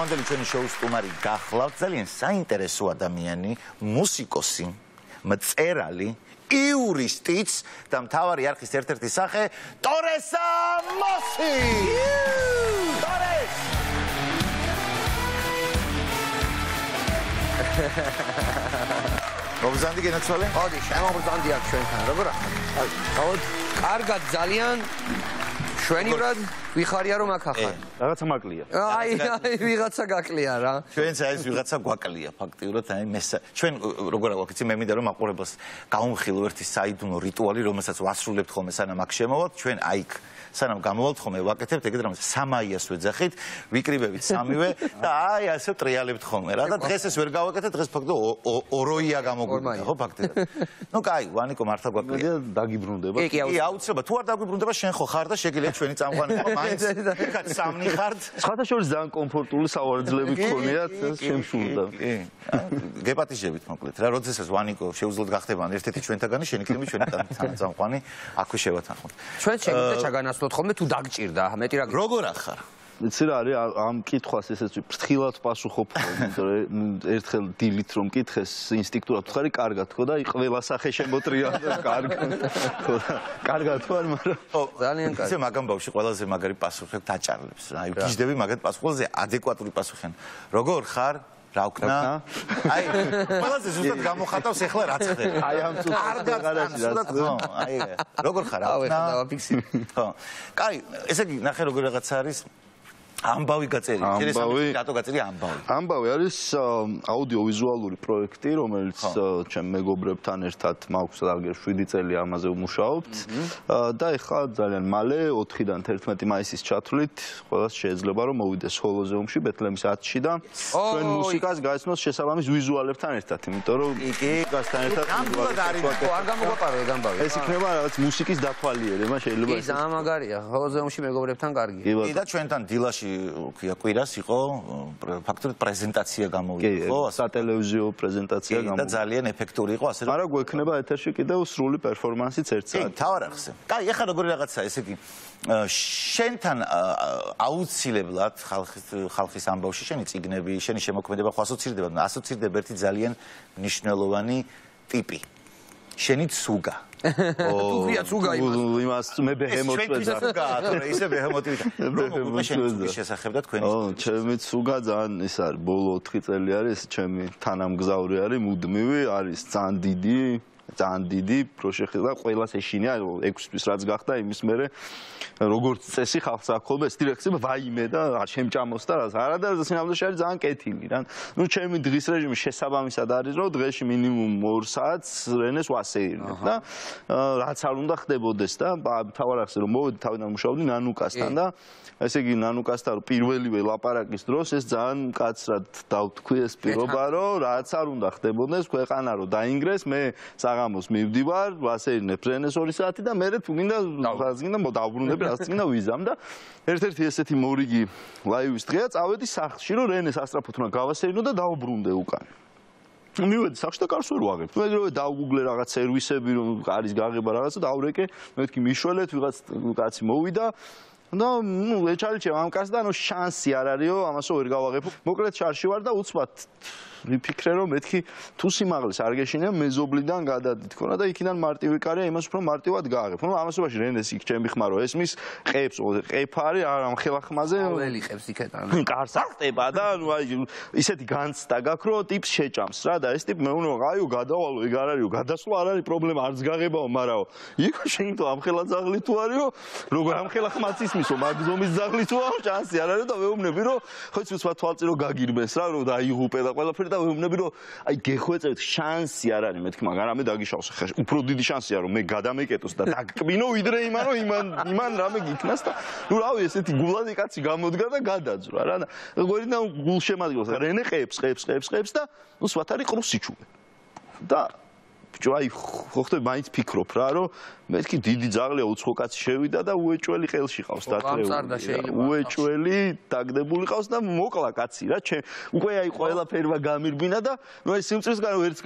დღევანდელი ჩვენი შოუს სტუმარი გახლავთ ძალიან საინტერესო ადამიანი, მუსიკოსი, მწერალი, იურისტიც და მთავარი არხის ერთ-ერთი სახე ტორესა მოსი. ტორეს! მოგზანდი გენაცვალე? მოდი, შემოგვზანდი აქ ჩვენთან, როგორ ახალ? კარგად ძალიან შვენივრად ვიხარია რომ აქ ახარ. რაღაცა მაკლია. აი, ვიღაცა გაკლია რა. ჩვენც ეს ვიღაცა გვაკლია ფაქტიურად, აი ჩვენ როგორ ვაკეთე მე მინდა რომ მაყურებელს გაუმხილო ერთი საიდუმლო რიტუალი, რომელსაც ვასრულებთ ხოლმე სანამ აქ შემოვალთ, ჩვენ აიქ სანამ გამოვალთ ხოლმე ვაკეთებთ ეგეთ რამეს სამაიას ვეძახით, ვიკრიბებით სამივე და აი ასე ტრიალებთ ხოლმე რა და დღეს ეს ვერ გავაკეთეთ, დღეს ფაქტობრივად ოროია გამოგვიყვება, ხო ფაქტობრივად. ნუ კაი, ვანიკო მართლა გვაკლია, დაგიბრუნდება. კი, აუცილებლად, თუ არ დაგვიბრუნდება, შენ ხო ხარ და შეგიძლია ჩვენი წამყვანი ხო მაინც იქაც სამნი ხართ. სხვადასხვა ძალიან კომფორტული სავარძლები გქონიათ, შემსრულდა. გეპატიჟებით მოკლედ რა, როდესაც ვანიკო შეუძლოდ გახდება ერთ-ერთი ჩვენთაგანი, შენ იქნები ჩვენი წამყვანი, აქვე შევათანხმოთ. ჩვენ შეგვიძლია ჩაგანაცვლოთ ხოლმე თუ დაგჭირდა, მეტი რა. როგორ ახარ? იცი რა არის ამ კითხვას ესეც ფრთხილად პასუხობ, ერთხელ დილით რომ მკითხეს ინსტინქტურად ვთქვი, კარგად თქო და ყველა სახე შემოტრია და კარგად თქო, მაგრამ ძალიან კარგი. ისე მაგამ ბავში ყველაზე მაგარი პასუხი დაჭარლებს რა. აი გიждები მაგათ პასუხებზე ადეკვატური პასუხი. როგორ ხარ? რა ვქნა? აი, ყველაზე ზუსტად გამოხატავს ახლა რაც ხდება. აი ამ ზუსტად აი როგორ ხარ? რა ვქნა? ხო. კაი, ესე იგი ნახე როგორ რაღაც არის. ამბავი გაწერია. რატო გაწერია ამბავი? ამბავი არის აუდიოვიზუალური პროექტი, რომელიც ჩემ მეგობრებთან ერთად მაქვს რაღაც 7 წელი ამაზე ვმუშაობთ და ეხლა ძალიან მალე 4-დან 11 მაისის ჩათვლით ყველას შეიძლება რომ მოვიდეს ჰოლოზეუმში ბეთლემის 10-ში და ჩვენ მუსიკას გაიცნოს შესაბამის ვიზუალებთან ერთად, იმიტომ რომ მუსიკასთან ერთად არ გამოგაყარო ეგ ამბავი. ეს იქნება რაღაც მუსიკის დათვალიერება შეიძლება. კი, ძალიან მაგარია. ჰოლოზეუმში მეგობრებთან კარგია. კი და ჩვენთან დილაში კვირას იყო ფაქტობრივად პრეზენტაცია გამოვიდა, ხო? სატელევიზიო პრეზენტაცია გამოვიდა. და ძალიან ეფექტური იყო, ასე რომ არა გვექნება ეთერში კიდევ სრული პერფორმანსიც 1 საათი. კი, თავარ ახსე. კაი, ეხლა როგორი რაღაცაა, ესე იგი შენთან აუცილებლად ხალხის ამბავში შენი წიგნები, შენი შემოქმედება ხო ასოცირდება ერთი ძალიან მნიშვნელოვანი ტიპი. შენი ცუგა. თუ ქვია ცუგა იმას მე ბეჰემოტს ვეძახ. ისე ბეჰემოტი შესახებ და თქვენი ჩემი ცუგა ძალიან ის არის, ბოლო 4 წელი არის, ჩემი თანამგზავრი არის, მუდმივი არის, ძალიან დიდი პროჟექტი და ყველას ეშინია 6 თვის რაც გახდა იმის მერე როგორც წესი ხალხს აქ ხოლმე ეს დირექცია ვაიმე და შემჭამოს და რაც არა და სინამდვილეში არის ძალიან კეთილი რა. ნუ ჩემი დღის რეჟიმი შესაბამისად არის რომ დღეში მინიმუმ 2 საათს რენეს ვასეირნებ და რაც არ უნდა ხდებოდეს და თავარ ახსე რომ მოვედი თავიდან მუშაობდი ნანუკასთან და ესე იგი ნანუკასთან პირველივე ლაპარაკის დროს ეს ძალიან მკაცრად დავთქვი ეს პირობა რომ რაც არ უნდა ხდებოდეს ქვეყანა რომ დაინგრეს მე საღამოს მივდივარ ვასეირნებ რენეს 2 საათი და მე თუ გინდა დავბრუნდები რაც წინდა ვიზამ და ერთ-ერთი ესეთი მორიგი ლაივის დღეა წავედი სახლში რომ რენეს ასტრაფოთ უნდა გავასეირნო და დავბრუნდე უკან. მივედი სახლში და კარს ვერ ვაღებ. მე რომ დავგუგლე რაღაც სერვისები რომ არის გაღება რაღაცა დავრეკე, მეთქი მიშველეთ ვიღაც კაცი მოვიდა და ნუ ეჩარიჩე ამ კაცს და ნუ შანსი არ არისო ამასო ვერ გავაღებ. მოკლედ შარში ვარ და უცბად ვიფიქრე რომ მეთქი თუ სიმაღლეს არ გეშინია მეზობლიდან გადადით ქონა და იქიდან მარტივი კარია იმას უფრო მარტივად გააღებ. ნუ ამასობაში რენეს იქ ჩემი ხმარო ესმის ყებს ყეფარი არ ამ ხელახმაზე ველი ყებს იქეთან. კარს ახტება და ნუ აი ისეთი განცდა გაქვს რომ ტიპს შეჭამს რა და ეს ტიპი მე უნდა აიო გადავალო ეგ არ არისო გადასვლა არ არის პრობლემა არც გაღებაო მარაო იქ შენ თუ ამ ხელა ძაღლი თუ არისო როგორ ამ ხელახმაც ისმისო მაგზომის ძაღლი თუ არ შანსი არ არის და მეუბნები რომ ხო იცი სხვა თვალწინ რომ გაგირბეს რა რომ დაიღუპე და ყველაფერი და მეუბნები რომ აი გეხვეწევთ შანსი არ არის მეთქი მაგრამ რამე დაგიშავს ხა უფრო დიდი შანსია რომ მე გადამეკეტოს და დაგკბინო ვიდრე იმან რომ იმან რამე გიქნას და ნუ რავი ესეთი გულადი კაცი გამოდგა და გადაძვრა რა და გვერდიდან გულშემატკივრს რენე ყებს და ნუ სვათარი ყრუსიჩუბე და ბიჭო აი ხო ხდება მაინც ფიქრობ რა რომ მეთქი დიდი ძაღლია უცხო კაცი შევიდა და უეჭველი ყელში ყავს დათრეული უეჭველი დაგდებული ყავს და მოკლა კაცი რა უკვე აი ყველაფერმა გამირბინა და ნუ აი სიმწრისგან ვერც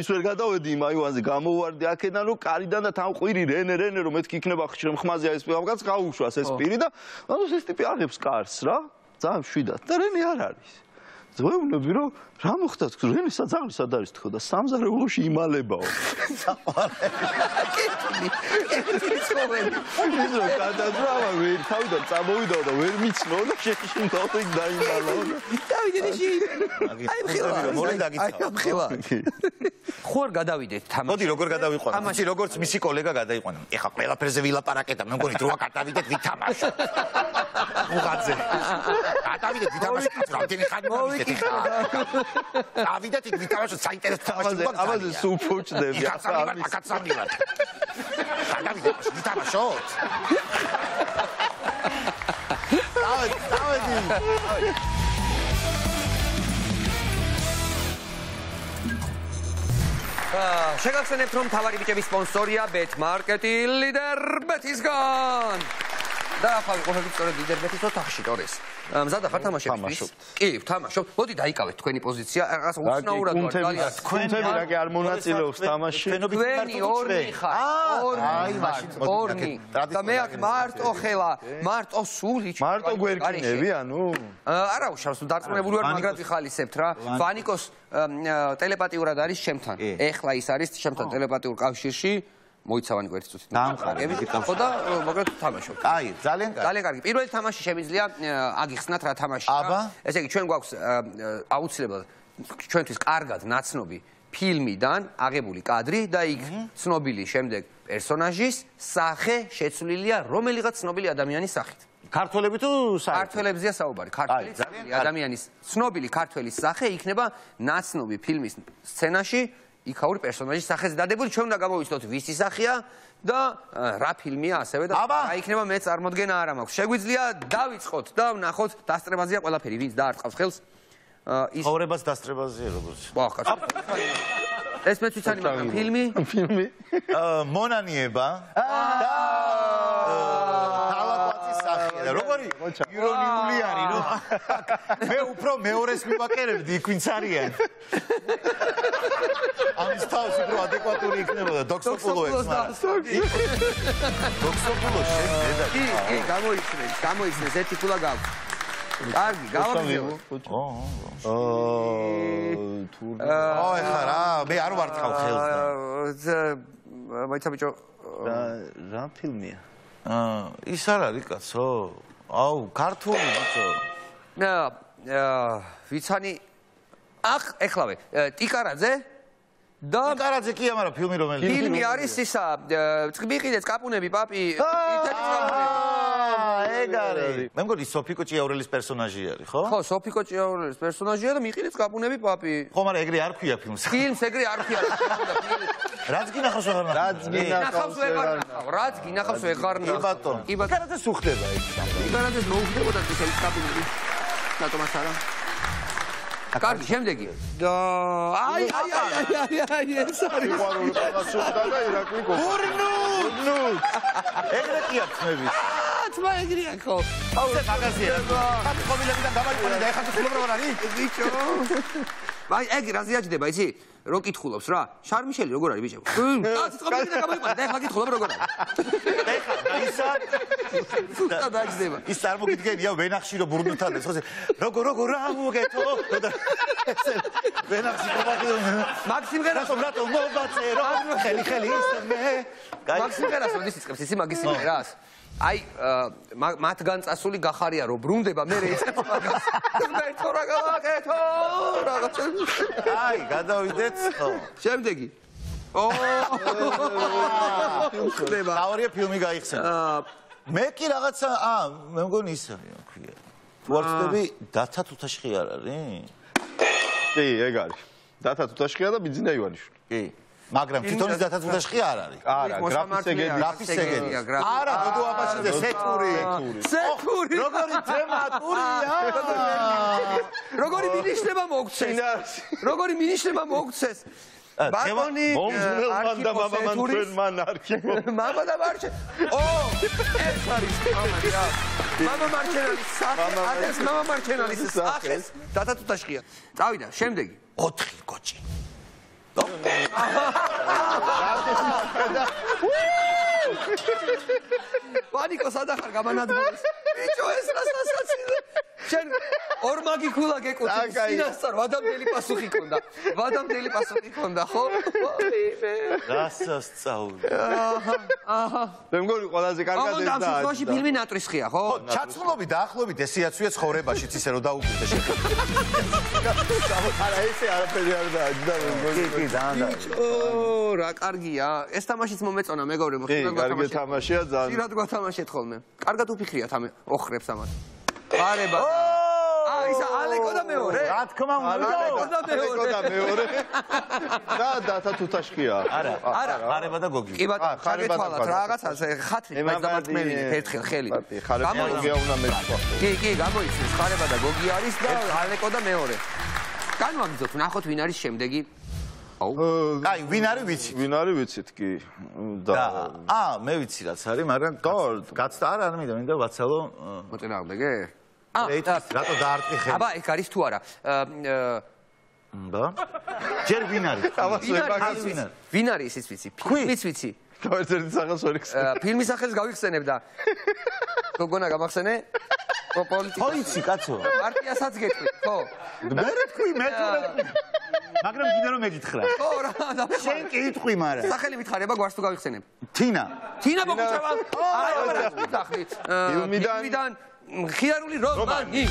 ის ვერ გადავედი იმ აივანზე გამოვარდი აქედან რომ კარიდან და თან ყვირი რენე რომ მეთქი იქნება ხმაზე ეს კაც გაუშვას ეს პირი და ანუ ეს ტიპი აღებს კარს რა ძალიან შვიდად და რენი არ არის. ზღვეუბნები რომ რა მოხდა თქო რენი საძაღლი სად არის თქო და სამზარეულოში იმალებაო. ის რომ გადაძრავა ვერ თავიდან წამოვიდა და ვერ მიცნო და შეშინდაო იქ დაიმალაო. დავიდეში. აი მხილა. მოლენ დაგიცავ. აი მხილა. ხوار გადავიდეთ თამაში. მოდი როგორ გადავიყვანო? თამაში როგორც მისი კოლეგა გადაიყვანა. ეხა ყველაფერზე ვილაპარაკეთ და მე მგონი დროა გადავიდეთ ვითამაშოთ. უღაძე. გადავიდეთ ვითამაშოთ. რამდენი ხანი მოვიდეთ ეხა. დავიდეთ იქ ვითამაშოთ საინტერესო თამაში. ამაზე სულ ფუჭდები. აკაცამივარ. გადავიდეთ ვითამაშოთ. დავედი. შეგახსენებთ რომ თავარი ბიჭების სპონსორია Bet Market-ი ლიდერ Bet-ისგან. და ახლა ვიყოფებით სწორედ ლიდერ Bet-ის ოთახში თორეს. მზადა ხარ თამაშებისთვის? კი, ვთამაშობ. მოდი დაიკავეთ თქვენი პოზიცია. რაღაც უცნაურად ვარ ძალიან. თქვენი რა კი არ მონაწილეობს თამაში. თქვენი ორნი ხარ. ორნი. და მე აქ მარტო ხელა, მარტო სული. მარტო გვერკინები, ანუ? არა უშავს, დარწმუნებული ვარ, მაგრამ ვიხალისებთ რა. ვანიკოს ტელეპათიურად არის ჩემთან. ეხლა ის არის ჩემთან ტელეპათიურ კავშირში. მოიცავანი ერთი წუთით. დამყარები ხო და მოგეთ თამაშობ. აი, ძალიან კარგი. ძალიან კარგი. პირველი თამაში შემიძლია აგიხსნათ რა თამაშია. აბა. ესე იგი ჩვენ გვაქვს აუცილებლად ჩვენთვის კარგად ნაცნობი ფილმიდან აღებული კადრი და იქ ცნობილი შემდეგ პერსონაჟის სახე შეცვლილია რომელიღაც ცნობილი ადამიანის სახით. ქართველები თუ ქართველებზეა საუბარი. ქართველი ადამიანის ცნობილი ქართველის სახე იქნება ნაცნობი ფილმის სცენაში იქაური პერსონაჟის სახეზე დადებული. ჩვენ უნდა გამოვიცნოთ ვისი სახეა და რა ფილმია ასევე და რა იქნება მე წარმოდგენა არ მაქვს. შეგვიძლია დავიწყოთ და ვნახოთ დასწრებაზეა ყველაფერი, ვინც დაარტყავს ხელს. ცხოვრებას დასწრებაზეა როგორც. ვახ, კაცო. ეს მე თვითონ მაგ ფილმი? ფილმი. მონანიება და თავაკვაცის სახეა. როგორი ირონიული არის, რომ მე უფრო მეორეს მივაკერებდი იქ ვინც არიან. ამის თავს უფრო ადეკვატური იქნებოდა დოქსოპულო ექსმა. დოქსოპულო შეხედა. კი, გამოიცნეს ერთი ფულა გაქვს. კარგი, გავაგზავნე. ეხა რა, მე არ ვარტყავ ხელს და. მაიცა ბიჭო, რა ფილმია? ის არ არის კაცო. აუ, ქართული ბიჭო. ვიცანი ახ, ეხლავე, ტიკარაძე და ტიკარაძე კი ამარა ფილმი რომელიც. ფილმი არის ისა, წყბიყიდეც კაპუნები, პაპი, ეგ არის. მე მგონი სოფიკო ჭიაურელის პერსონაჟი არის, ხო? ხო, სოფიკო ჭიაურელის პერსონაჟია და მიყიდეც კაპუნები, პაპი. ხო, მაგრამ ეგრე არ ქვია ფილმს. ფილმს ეგრე არ ქვია. რაც გინახავს ვეღარ ნახავს. რაც გინახავს ვეღარ ნახავს. კი ბატონო. ტიკარაძეს უხდება ეს. ტიკარაძეს მოუხდებოდა ეს კაპუნები. რატომაც არა? კარგი, შემდეგი. და აი, ეს არის. ყვარული პასუხდა და ირაკლი გო. ნუ. ეგრე კი აქვს ნები. თმა ეგრეა ხო. აუ, ეს მაგაზია. ხათ კომილებიდან დამაიყვანე და ეხლა თუ ხულობ როგორ არის? ბიჭო. აი, ეგ რაზე აჯდება, იცი? რო კითხულობს რა. შარმიშელი როგორ არის ბიჭო? კაცი კომილებიდან გამოიყვანე და ეხლა კითხულობ როგორ არის? ეხლა ისა სუსტად აჯდება. ის წარმოგიდგენია ვენახში რო ბურნუთან ეს ხო როგორ რა მოგეთო ვენახში მომაყიდო მაქსიმ ღერას რატომ მოვაწერო ხელი ისე მე მაქსიმ ღერას როდის იწყებს ისი მაგის სიმღერას აი მათგან წასული გახარია რომ ბრუნდება მე რეიცებს მაგას ერთო რა გავაკეთო რაღაცა აი გადავიდეთ ხო შემდეგი ხდება თავარია ფილმი გაიხსენა მე კი რაღაცა მე მგონი ის არის ქვია ვარცხები დათა თუთაშხი არ არის კი ეგ არის დათა თუთაშხია და ბიძინა ივანიშვილი კი მაგრამ თვითონის დათა თუთაშხი არ არის არა გრაფის ეგედი არა დოდო აბაშიძე სეტური როგორი თემატურია როგორი მინიშნება მოგცეს ბატონი მომზნელმან და მამამან ჩვენმან არქივო მამა და მარჩე ეს არის მამა მარჩენალის სახე ades მამა მარჩენალის სახეს დათა თუთაშხია წავიდა შემდეგი 4 კოჭი ვანიკო სადახარ გამანადგურეს ბიჭო ეს რა სასაცილო შენ ორმაგი ქულა გეკუთვნის წინასწარ ვადამდელი პასუხი ქონდა. ვადამდელი პასუხი ქონდა, ხო? გასასწაული. აჰა. მე მგონი ყველაზე კარგად ეს და. ამ შემთხვევაში ფილმი ნატრისხია, ხო? ჩაცმულობი დაახლოებით ესეაცვია ცხოვრებაშიც ისე რომ დაუკვირდე შენ. არა ესე არაფერი არ დააჯდა მე მგონი. კი, ძალიან. ო, რა კარგია. ეს თამაშიც მომეწონა მეგობრებო, ხშირად კარგი თამაშია ძალიან. ხშირად გვათამაშეთ ხოლმე. კარგად უფიქრიათ ამ ოხრებს ამას. არება. ის ალეკო და მეორე. რა თქმა უნდა. ალეკო და მეორე. და თუთაშხია. არა, ხარება და გოგი. კი ბატონო, ხარებათვალათ რაღაცაზე ხათრი მაგდამარტმენილი ფერთხელ ხელი. ხარება უნდა მეცვა. კი, გამოიცეს ხარება და გოგი არის და ალეკო და მეორე. განვაგრძოთ, ნახოთ ვინ არის შემდეგი. აუ. აი, ვინ არის ვიცით? ვინ არის ვიცით კი. და მე ვიცი რაც არის, მაგრამ გაცდა არ მინდა ვაცალო. მოწინააღმდეგე? რატო დაარტყი ხელი? აბა, ეგ არის თუ არა? და ჯერ ვინ არის? ვინ არის ისიც ვიცი? ფილმიც ვიცი. გავერცერდი სახელს ვერ იხსენებ. ფილმის სახელს გავიხსენებ და გოგონა გამახსენე? ხო იცი კაცო. პარტიასაც გეტყვი, ხო? მე თქვი, მე თქვი. მაგრამ კიდე რომ მეკითხრა. ხო რა, შენ კითხვი მარა. სახელი მითხარება გვარს თუ გავიხსენებ. თინა. თინა ბოგუჩევა. აი, რა მითხარი? ფილმიდან ხიარული რომანი.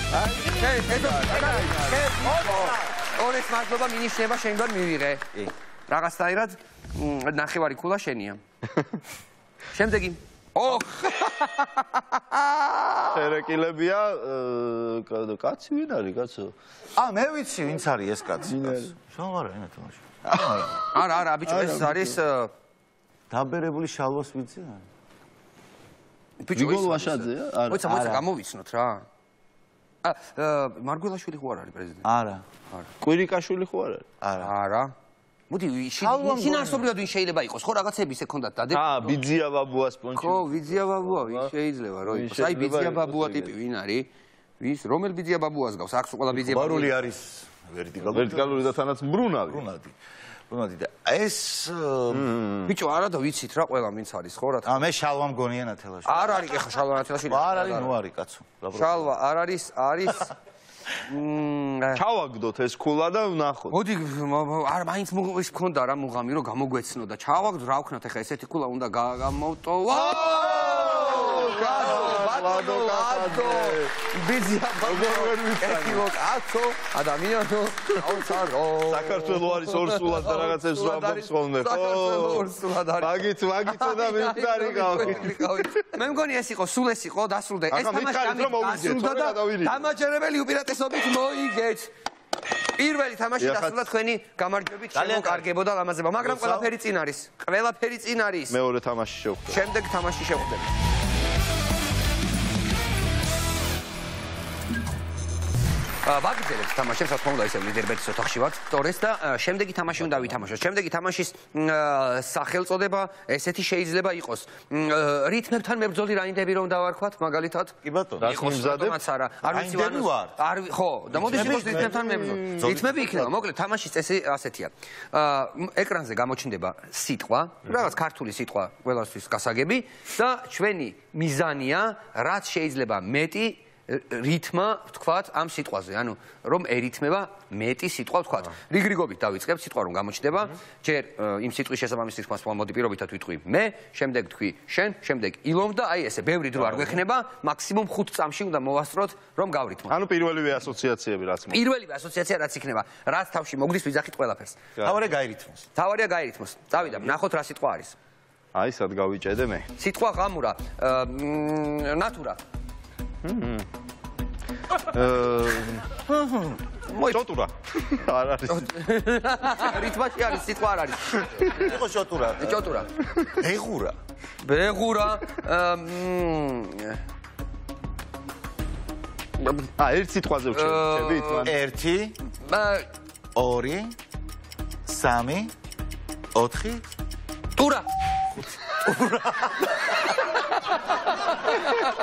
ორეს მადლობა მინიშნება შენგან მივიღე. რაღაცნაირად ნახევარი ქულა შენია. შემდეგი. ოხ. შერეკილებია კაცი ვინ არის კაცო? მე ვიცი ვინც არის ეს კაცი. შალვა რა თამაში. არა, ბიჭო, ეს არის დაბერებული შალვას ვიცი? ვიგოლ ვაშაძეა? არა. მოიცა გამოვიცნოთ რა. მარგველაშვილი ხო არ არის პრეზიდენტი? არა. კვირიკაშვილი ხო არ არის? არა. მოდი შინაარსობრივად ვინ შეიძლება იყოს? ხო რაღაცები ისე ქონდათ დადებული? ბიძია ბაბუას პონჩი. ხო, ბიძია ბაბუა ვინ შეიძლება რო იყოს? აი ბიძია ბაბუა ტიპი ვინ არის? ვის რომელ ბიძია ბაბუას გავს? აქვს ყველა ბიძია ბაბუა. ბარული არის ვერტიკალური და თანაც მბრუნავი. ბრუნადი და ეს ბიჭო არა და ვიცით რა ყველა ვინც არის ხო რა თქმა მე შალვა მგონია ნათელაში. არ არის ეხა შალვა ნათელაში. არ არის, ნუ არის კაცო. შალვა არ არის ჩავაგდოთ ეს ქულა და ვნახოთ. მოდი არ მაინც ის მქონდა რა მუღამი რომ გამოგვეცნო და ჩავაგდ რა ვქნათ ეხა ესეთი ქულა უნდა გამოვტოვა. ლადო ბიზია როგორ ვიცი კაცო ადამიანო აუცარო საქართველოს არის ორსულად და რაღაცებს ვამბობს ხოლმე ხო ორსულად არის მაგით და მიფარი გავხი მე მგონი ეს იყო სულ ეს იყო დასრულდა ეს თამაში დასრულდა და დამაჯერებელი უპირატესობით მოიგეთ პირველი თამაში დასრულდა თქვენი გამარჯვებით შემოკარგებოდა ლამაზება მაგრამ ყველაფერი წინ არის მეორე თამაში შევხვდეთ შემდეგ თამაში შევხვდეთ ვაგრძელებთ თამაშებს, რა თქმა უნდა, ისე ლიდერბეთის ოთახში ვართ, თორეს და შემდეგი თამაში უნდა ვითამაშოთ. შემდეგი თამაშის სახელწოდება ესეთი შეიძლება იყოს. რითმებთან მებრძოლი რაინდები რომ დავარქვათ, მაგალითად? კი ბატონო. რას მიმზადებ? არ ვიცი არ ხო, და მოდი იყოს რითმებთან მებრძოლი. რითმები იქნება, მოკლედ თამაშის წესი ასეთია. ეკრანზე გამოჩნდება სიტყვა, რაღაც ქართული სიტყვა, ყველასთვის გასაგები და ჩვენი მიზანია, რაც შეიძლება მეტი რითმა ვთქვათ ამ სიტყვაზე, ანუ რომ ერითმება მეტი სიტყვა ვთქვათ. რიგრიგობით დავიწყებთ სიტყვა რომ გამოჩნდება, ჯერ იმ სიტყვის შესაბამის სიტყვას მოდი პირობითად ვიტყვი მე, შემდეგ თქვი შენ, შემდეგ ილომ და აი ესე ბევრი დრო არ გვექნება, მაქსიმუმ 5 წამში უნდა მოვასწროთ რომ გავრითმოთ. ანუ პირველივე ასოციაციები რაც მოხდა. პირველივე ასოციაცია რაც იქნება, რაც თავში მოგდის ვიძახით ყველაფერს. თავარია გაირითმოს. თავარია გაირითმოს. წავიდა, ნახოთ რა სიტყვა არის. აი სად გავიჭედე მე? სიტყვა ღამურა, ნატურა. შოტურა. არ არის. რითმაში არის სიტყვა არ არის. იყო შოტურა. შოტურა. ბეღურა. ბეღურა. ერთ სიტყვაზე ვჩებით, მან. 1 2 3 4 ტურა.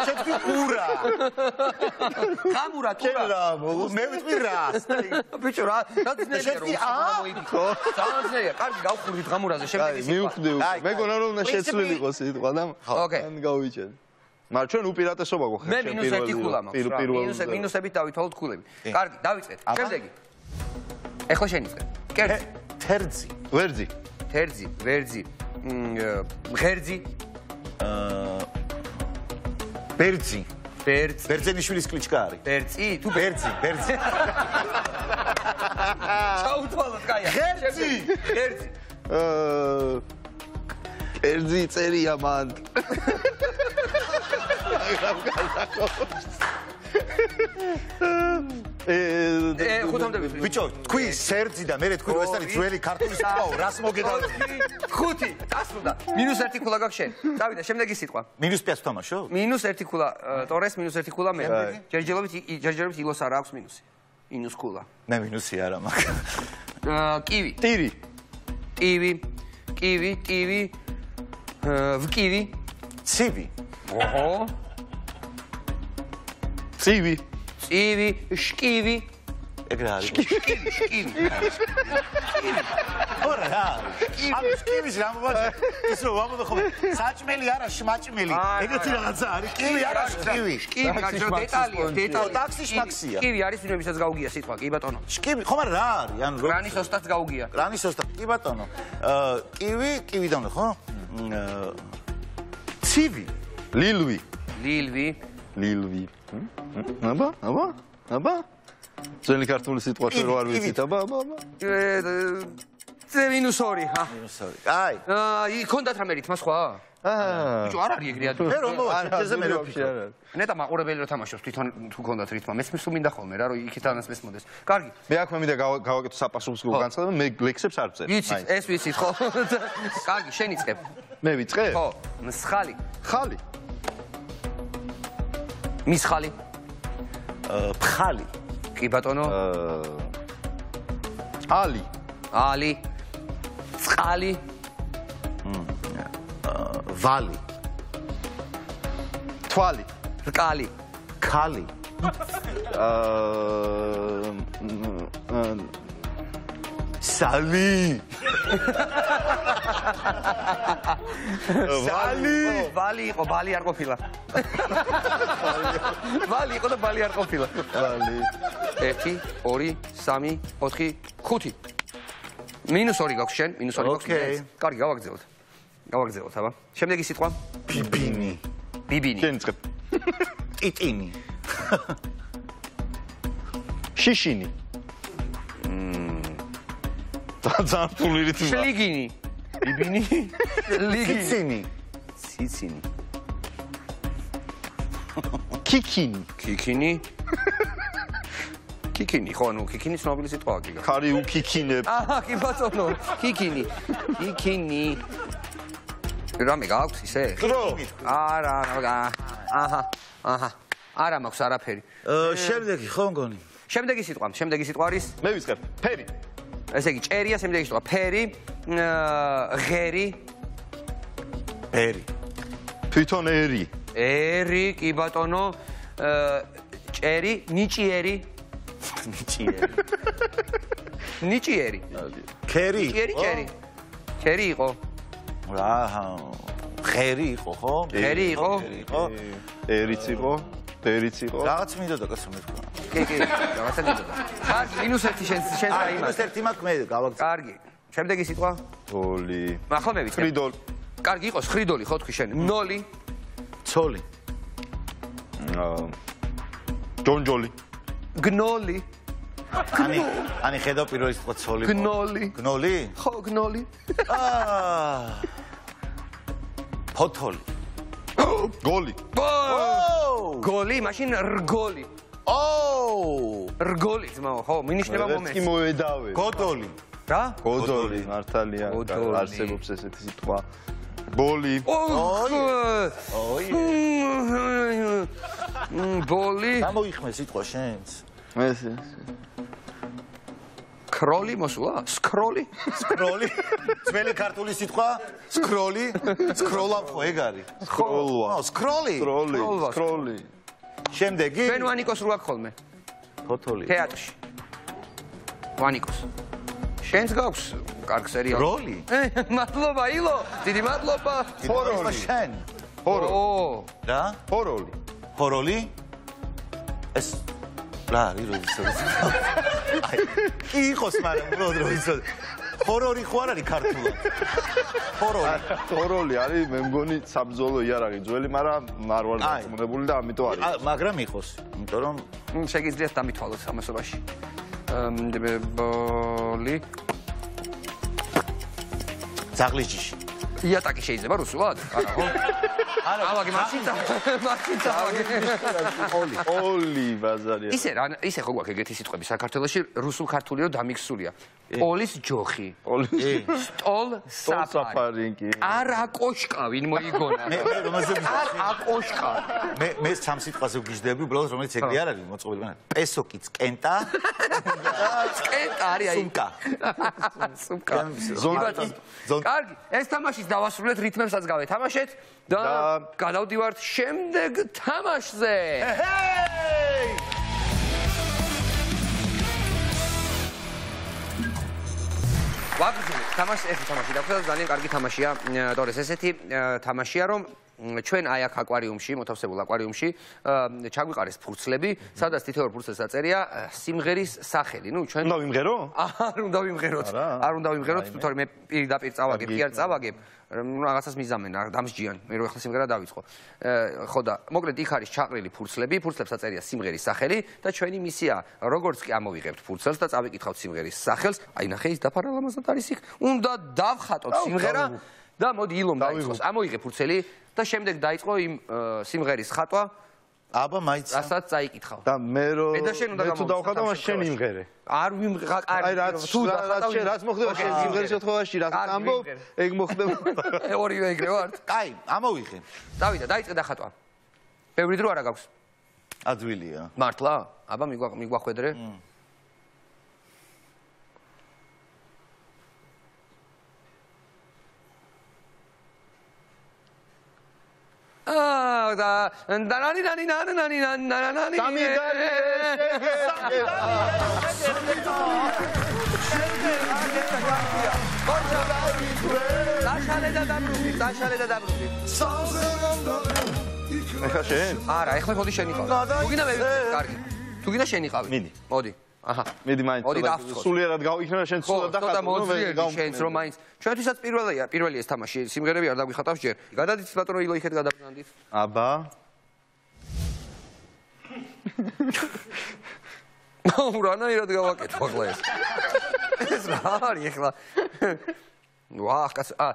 შეთქვი ყურა. გამურა ტურა. მე ვიტყვი რას. ბიჭო რა ძნელია რომ მოიგო. ძალიან კარგი გავხურვით გამურაზე შემდეგი სიტყვა. მივხვდი უკვე. მეგონა რომ უნდა შეცვლილიყო სიტყვა და ოკეი. ან გავიჭედე. მაგრამ ჩვენ უპირატესობა გვაქვს. მე -1 ქულა მაქვს რა. მინუსებით დავითვალოთ ქულები. კარგი, დავიწყეთ. შემდეგი. ეხლა შენი წე. კერძი. თერძი. ვერძი. თერძი, ვერძი. ღერძი. ბერძი. ბერძი. ბერძენიშვილის კლიჩკა არის. ბერძი, თუ ბერძი. ჩაუთვალოთ, კაია. ღერძი. ღერძი. კერძი წერია მან. ხუთამდე ვიწვი. ბიჭო, თქვი სერძი და მე თქვი რომ ეს არის ძველი ქართული სიტყვაო, რას მოგედავთ? 5 დასრულდა. -1 ქულა გაქვს შენ. წავიდა შემდეგი სიტყვა. -5 თამაშო? -1 ქულა ტორეს, -1 ქულა მე. ჯერჯერობით ილოს არ აქვს მინუსი. -1 ქულა. მე მინუსი არა მაქვს. კივი. ტირი. კივი. ვკივი. ცივი. ოჰო. ცივი. შკივი. ეგ რა არის? შკივი. ორა რა. ამ შკივის რა მომავალ? ისო ვამბობ ხოლმე. საჭმელი არა, შმაჭმელი. ეგეთი რაღაცა არის. კივი არა, შკივი. შკივი, დეტალია. ტაქსი შმაქსია. შკივი არის ვინმესაც გაუგია სიტყვა, კი ბატონო. შკივი, ხომ რა არის? ანუ გრანის ოსტატს გაუგია. გრანის ოსტატ, კი ბატონო. კივი დავნა ხო? ცივი. ლილვი. აბა. ძველი ქართული სიტყვა შე რო არ ვიცით, აბა. -2. -2. აი. იქონდათ რამე რითმა სხვა? ბიჭო, არ არის ეგრე ადვილი. მე რომ მოვაჩერზე მე ვფიქრობ. ნეტა მაყურებელი რო თამაშობს თვითონ თუ გქონდათ რითმა, მეც სულ მინდა ხოლმე რა, რომ იქითანაც მესმოდეს. კარგი. მე აქ მე მინდა გავაკეთო საპასუხო განცხადება, მე ლექსებს არ ვწერ. ვიცით, ეს ვიცით ხო? კარგი, შენ იწყებ. მე ვიწყე? ხო, მსხალი. ხალი. მისხალი. ფხალი. კი ბატონო. ალი. წყალი. ვალი. თვალი. რკალი. ქალი. სალი. ვალი იყო, ბალი არ ყოფილა. ვალი იყო და ბალი არ ყოფილა. ვალი. 1 2 3 4 5. -2 გაქვს შენ, -2 გაქვს. კარგი, გავაგრძელოთ, აბა. შემდეგი სიტყვა. ბიბინი. შენ იწყებ. ტიტინი. შიშინი. ძართული რითმა. შლიგინი. ბიბინი. ციცინი. ციცინი. კიკინი. კიკინი, ხო, ნუ კიკინი ცნობილი სიტყვაა კი. ხარი უკიკინებ. აჰა, კი ბატონო, კიკინი. რამე გაქვს ისე? დრო. არა. აჰა. არა მაქვს არაფერი. შემდეგი ხო მგონი? შემდეგი სიტყვა არის? მე ვიწყებ. ფერი. ესე იგი, ჭერია, შემდეგი სიტყვა. ფერი, ღერი. ბერი. თვითონ ერი. ერი, კი ბატონო. ჭერი, ნიჭიერი. ნიჭიერი. ქერი. ქერი იყო. რა, ღერი იყო ხო? ღერი იყო. ერიც იყო, დერიც იყო. რაღაც მინდოდა კაცო მე თქვა. კი, რაღაცა მინდოდა. კარგი, -1 შენ დაიმას. -1 მაქვს მე გავაგზავნე. კარგი. შემდეგი სიტყვა? დოლი. ახლა მე ვიცი. ხრიდოლი. კარგი იყო, ხრიდოლი ხო თქვი შენ? ნოლი. ცოლი. ჯონჯოლი. გნოლი. ani ხედავ პირველი სიტყვა ცოლი. გნოლი. ხო, გნოლი. ფოთოლი. გოლი. გოლი, მაშინ რგოლი. რგოლი ძმაო, ხო, მინიშნება მომენტს. კი მოედავე. გოდოლი. რა? გოდოლი, მართალია. არსებობს ესეთი სიტყვა. ბოლი. ბოლი. გამოიხმე სიტყვა შენს. ეს. სკროლი მოსულა? სკროლი? ძველი ქართული სიტყვა? სკროლი? სკროლავ ხო ეგ არის? სკროლვა. სკროლი. სკროლი. შემდეგი? ჩვენ ვანიკოს რო აქვს ხოლმე. ფოთოლი. თეატრში. ვანიკოს. შენს გაქვს კარგ სერიალი. როლი? მადლობა ილო, დიდი მადლობა. ფოროლი. შენ. ო რა? ჰოროლი. ჰოროლი? ეს რა არის როდესაც? კი იყოს, მაგრამ როდესაც ჰორორი ხო არ არის ქართულად? ჰოროლი არის, მე მგონი საბრძოლო იარაღი ძველი, მაგრამ არ ვარ დაწმუნებული და ამიტომ არის. მაგრამ იყოს, იმიტომ რომ შეგიძლიათ დამითვალოთ ამასობაში. ბოლი ძაღლის ჯიში. იატაკი შეიძლება რუსულად? არა ხო? არა, ავაგი მაშინცა. ოლი ბაზარია. ისე ხო გვაქვს ეგეთი სიტყვები საქართველოში რუსულ ქართულიო დამიქსულია. პოლის ჯოხი. სტოლ საფარი. არა კოშკავინ მოიგონა. მე რომელზე არა კოშკა. მე სამ სიტყვაზე ვგიჟდები, უბრალოდ რომელიც ეგრე არ არის მოწყობილი მაგრამ პესოკიც კენტა. კენტა არის აი. სუმკა. სუმკა. ზონკი. კარგი, ეს თამაშის დავასრულეთ, რითმებსაც გავეთამაშეთ და გადავდივართ შემდეგ თამაშზე. ვაგრძელებ თამაშს, ეს თამაში დაგვხდა და ძალიან კარგი თამაშია. თორეს ესეთი თამაშია, რომ ჩვენ აი აქ აკვარიუმში, მოთავსებულ აკვარიუმში ჩაგვიყარეს ფურცლები, სადაც თითოეულ ფურცელს აწერია სიმღერის სახელი. ნუ ჩვენ უნდა ვიმღერო? არ უნდა ვიმღეროთ. არ უნდა ვიმღეროთ, თორე მე პირდაპირ წავაგებ, კი არ წავაგებ. რაღაცას მიზამენ, არ დამსჯიან. მე რო ახლა სიმღერა დავიწყო. ხო და მოკლედ იქ არის ჩაყრილი ფურცლები, ფურცლებს აწერია სიმღერის სახელი და ჩვენი მისია, როგორც კი ამოვიღებთ ფურცელს და წავიკითხავთ სიმღერის სახელს, აი ნახე ის დაფარა ლამაზად არის იქ. უნდა დავხატოთ სიმღერა და მოდი ილომ დაიწყოს. ამოიღე ფურცელი და შემდეგ დაიწყო იმ სიმღერის ხატვა. აბა მაიც რასაც წაიკითხავ. და მე რო მე თუ დავხატავ, მას შენ იმღერე. არ ვიმღერე. აი რაც მოხდება შენ სიმღერის შემთხვევაში, რაც ამბობ, ეგ მოხდება. ორივე ეგრე ვარ. კაი, ამოვიღე. დავიდა, დაიწყე და ხატვა. ბევრი დრო არა გაქვს. ადვილია. მართლა? აბა მიგვახვედრე? არა, ეხლა ხოდი შენიყავ. თუ გინდა მე კარგი. თუ გინდა შენიყავი. მიდი. მოდი. აჰა. მიდი მაინც. მოდი დავწყოთ. სულიერად გავიქნა შენ სულად და მოძლიერი შენს რომ მაინც. ჩვენთვისაც პირველი ეს თამაში, სიმღერები არ დაგვიხატავს ჯერ. გადადით ბატონო ილო იქეთ გადაბრუნდით. აბა. რანაირად გავაკეთო ახლა ეს. ეს რა არის ახლა? ვაჰ, კაც აჰა.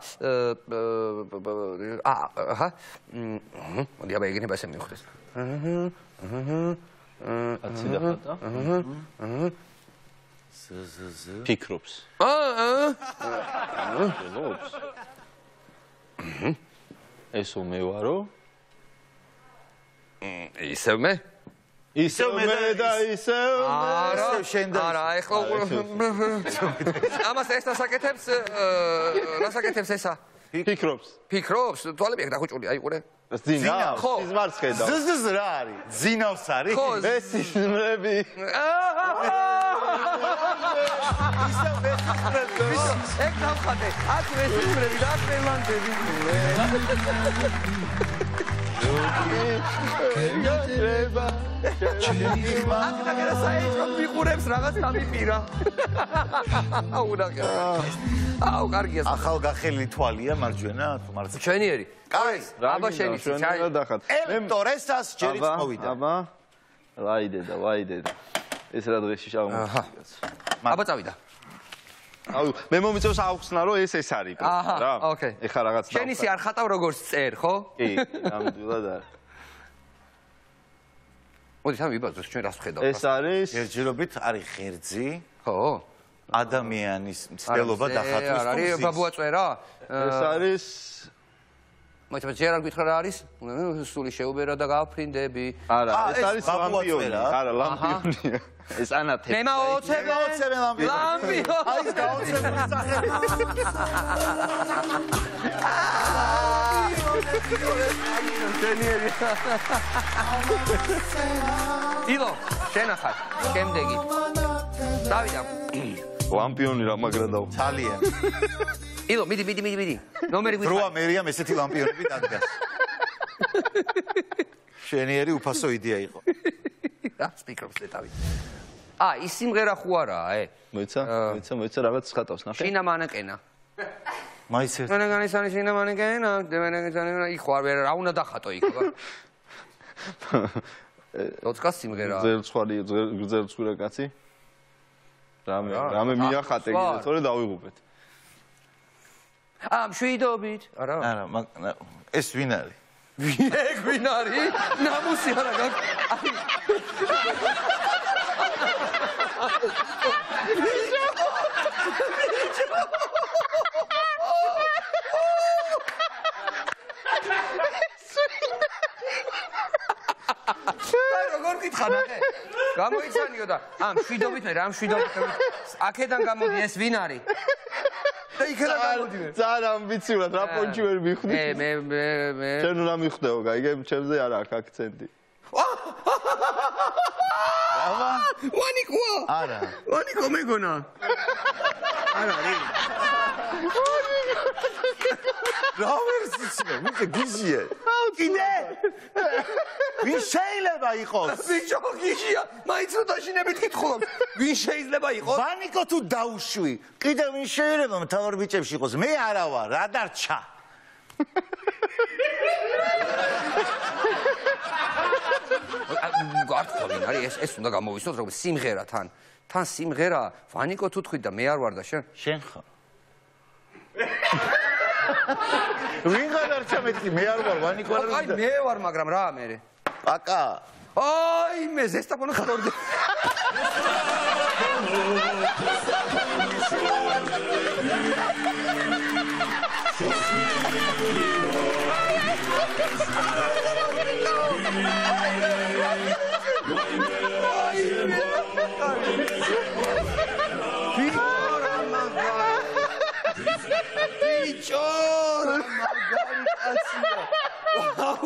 მოდი აბა ეგენება ესე მივხვდეს. აცი დახატა. ფიქრობს. ფიქრობს. ესო მე ვარო? ისევ მე? ისევ მე და ისევ არა, შენ და არა, ეხლა ამას ეს რასაკეთებს ესა? ფიქრობს. ფიქრობს? თვალები აქ დახუჭული, აი ყურე. ძინავს, სიზმარს ხედავ. ზზ რა არის? ძინავს არის? ხო, ეს სიზმრები. ეგ დავხატე. აქ ეს სიზმრები და აქ მელანდები. აქ და საერთო მიყურებს რაღაც დამიპირა. აუ ნახე. აუ კარგია. ახალგახელი თვალია მარჯვენა თუ მარცხენა? ჩვენიერი. კაი, აბა შენი ჩაი დახატ. ელტორესას ჯერიც მოვიდა. აბა. ვაიდე და. ეს რა დღეში ჩავმოწეს. აბა წავიდა. აუ მე მომიწევს აუხსნა რომ ეს არის რა. ოკეი. ეხა რაღაც და. შენ ისე არ ხატავ როგორც წერ, ხო? კი, ნამდვილად არა. მოდი თან ვიბაძოს ჩვენ რას ვხედავთ? ეს არის ერთჯერობით არის ღერძი. ხო. ადამიანის მცდელობა დახატვის არ არის ბაბუა წვერა? ეს არის მოიცა ჯერ არ გითხრა რა არის? სული შეუბერა და გავფრინდები. არა, ეს არის ლამპიონი. არა, ლამპიონია. ეს ანათე. მე მოოცებე ლამპიონი. აი ეს გაოცებული სახელი. ილო, შენ ახარ, შემდეგი. დავიდა. ლამპიონი რა მაგრა დაუ. ძალიან. ილო, მიდი. ნომერი გვითხრა. როა მერიამ ესეთი ლამპიონები დადგას. შენიერი უფასო იდეა იყო. რას ფიქრობს ზეტავი? ის სიმღერა ხო არაა, მოიცა რაღაც ხატავს ნახე. შინა მანეკენა. მაიცეს. მანეკანის შინა მანეკენა, დემენეკენა, იქ ხარ ვერ რა უნდა დახატო იქ. ლოცკას სიმღერაა. გრძელცხვირა კაცი. რამე მიახატე კიდე, თორე დავიღუპეთ. მშვიდობით. არა. არა, ეს ვინ არის? ეგ ვინ არის? ნამუსი არა გაკ. როგორ გითხარ ნახე? გამოიცანიო და მშვიდობით მე რა მშვიდობით აქედან გამოდი ეს ვინ არის? და იქიდან გამოდი მე. ძალიან ამბიციურად რა პონჩი ვერ მიხვდი. მე შენ რა მიხვდეო, გაიგე, ჩემზე არა აქვს აქცენტი. აბა, ვანიკოა. არა. ვანიკო მეგონა. არა, რე. რა ვერსიცია, მიწე გიჟია. კიდე? ვინ შეიძლება იყოს? ბიჭო გიჟია, მაინც რო დაშინებით კითხულობ. ვინ შეიძლება იყოს? ვანიკო თუ დაუშვი, კიდე ვინ შეიძლება მთავარ ბიჭებში იყოს? მე არა ვარ, რა დარჩა? გარტყობენ არის ეს უნდა გამოვისწოთ როგორც სიმღერა თან სიმღერა ვანიკო თუ თქვი და მე არ ვარ და შენ ხარ ვინ გადარჩა მეთქი მე არ ვარ ვანიკო არ აი მე ვარ მაგრამ რა მე აკა აი მე ზესტაფონო ხორდი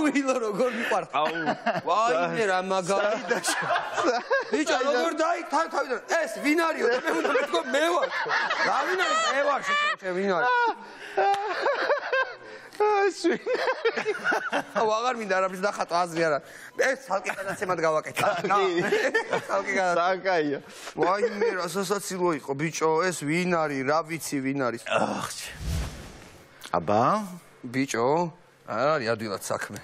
ვილა როგორ მიყვარს? ვაიმე რა მაგარი და ბიჭო როგორ დაიქ თავიდან ეს ვინ არისო და მე უნდა მეთქო მე ვარ რა ვინ არის მე ვარ შენ ვინ არის აღარ მინდა არაფერს დახატო აზრი არა ეს ცალკე გადაცემად გავაკეთე ცალკე საკაია ვაიმე რა სასაცილო იყო ბიჭო ეს ვინ არის რა ვიცი ვინ არის აბა ბიჭო არის ადვილად საქმე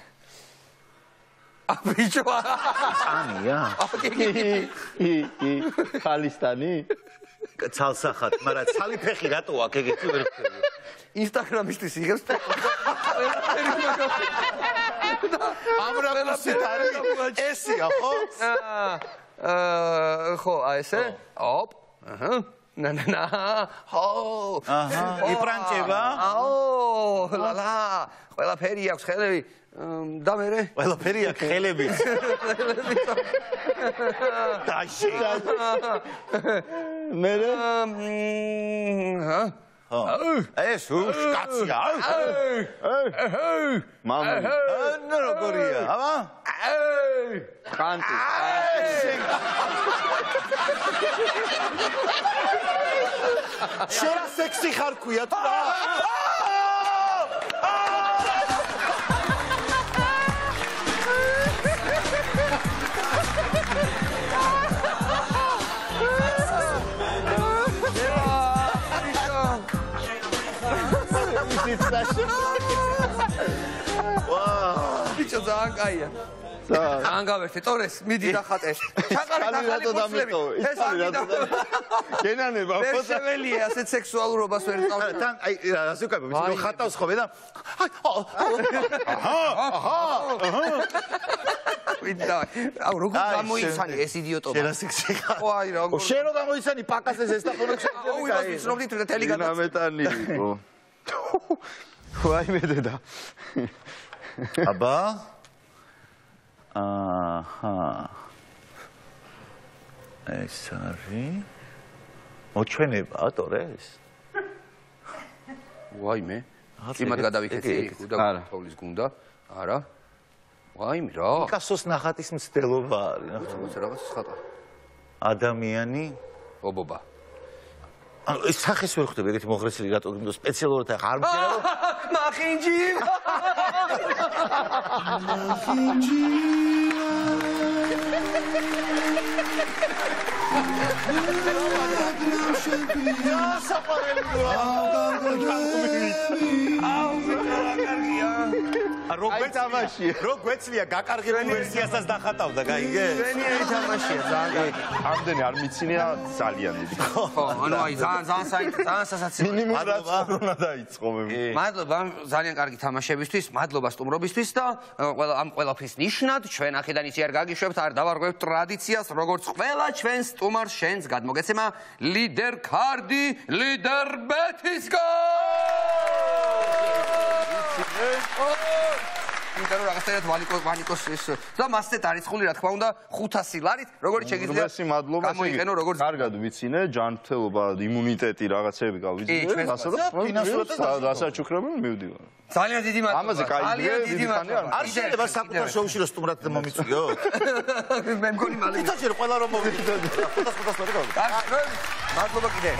ბიჭო ანია ხალისტანი ცალსახად მაგრამ ცალი ფეხი რატო აქ ეგეთი ვერ ხდება ინსტაგრამისტის იღებს ამრაფუსით არის ესია ხო ხო ესე ოპ না ხო იფრანჭება ლალა ყველაფერი აქვს ხელები და მე ყველაფერი აქვს ხელები დაში მე ეს უშკაცია მამა ნუ როგორია აბა კანტი შენ სექსი ხარ ქვია თუ რა ბიჭო ძალიან კაია ძალიან გავერთე ტორეს მიდი დახატე ჩაყარე დახალი ფოცლები ეს ამიდა გენანება ვერ შეველია ასეთ სექსუალურობას ვერ წავ თან აი ასე ვქები ვიცი რომ ხატავს ხოლმე და ვიდა აუ როგორ გამოიცანი ეს იდიოტობა შენ სექსი ხარ ხო აი როგორ შენ რო გამოიცანი პაკას ეს ესტაფონო აუ იმას ვიცნობდით და თელი გადაწყდა ნამეტანი იყო ვაიმე დედა აბა აჰა ეს არის მოჩვენება ტორეს ვაიმე იმად გადავიქეცი და თოვლის გუნდა არა ვაიმე რა პიკასოს ნახატის მცდელობა არის რაღაც ხატა ადამიანი ობობა ანუ ეს სახეს ვერ ხვდები ეგეთი მოღრესილი რატო გინდა სპეციალურად არ მგერავ მახინჯი რო გვეცლია გაკარგებულ ვერსიასაც დახატავდა, გაიგე? ჩვენი თამაშია ძალიან. ამდენი არ მიცინია ძალიან დიდი. ხო, ანუ აი ძალიან სასაცილო. მინიმუმ რაც უნდა დაიწყო მე. მადლობა ძალიან კარგი თამაშებისთვის, მადლობა სტუმრობისთვის და ამ ყველაფრის ნიშნად ჩვენ აქედან იცი არ გაგიშვებთ, არ დავარღვევთ ტრადიციას, როგორც ყველა ჩვენ სტუმარს შენს გადმოგეცემა ლიდერ ქარდი, ლიდერ ბეთისგან. იმიტომ რომ რაღაცნაირად ვანიკოს ეს და მასზე დარიცხული რა თქმა უნდა 500 ლარით როგორიც შეგიძლია გამოიყენო როგორც კარგად ვიცინე ჯანმრთელობა იმუნიტეტი რაღაცები გავიძინე დასაჩუქრებენ მივდივარ ძალიან დიდი მადლობა ამაზე კაი არ შეიძლება საკუთარ შოუში რომ სტუმრად მომიწვიოთ მე მგონი მალე თვითონ ყველა რომ მოვიდეთ 500 ლარი გავიგე მადლობა კიდე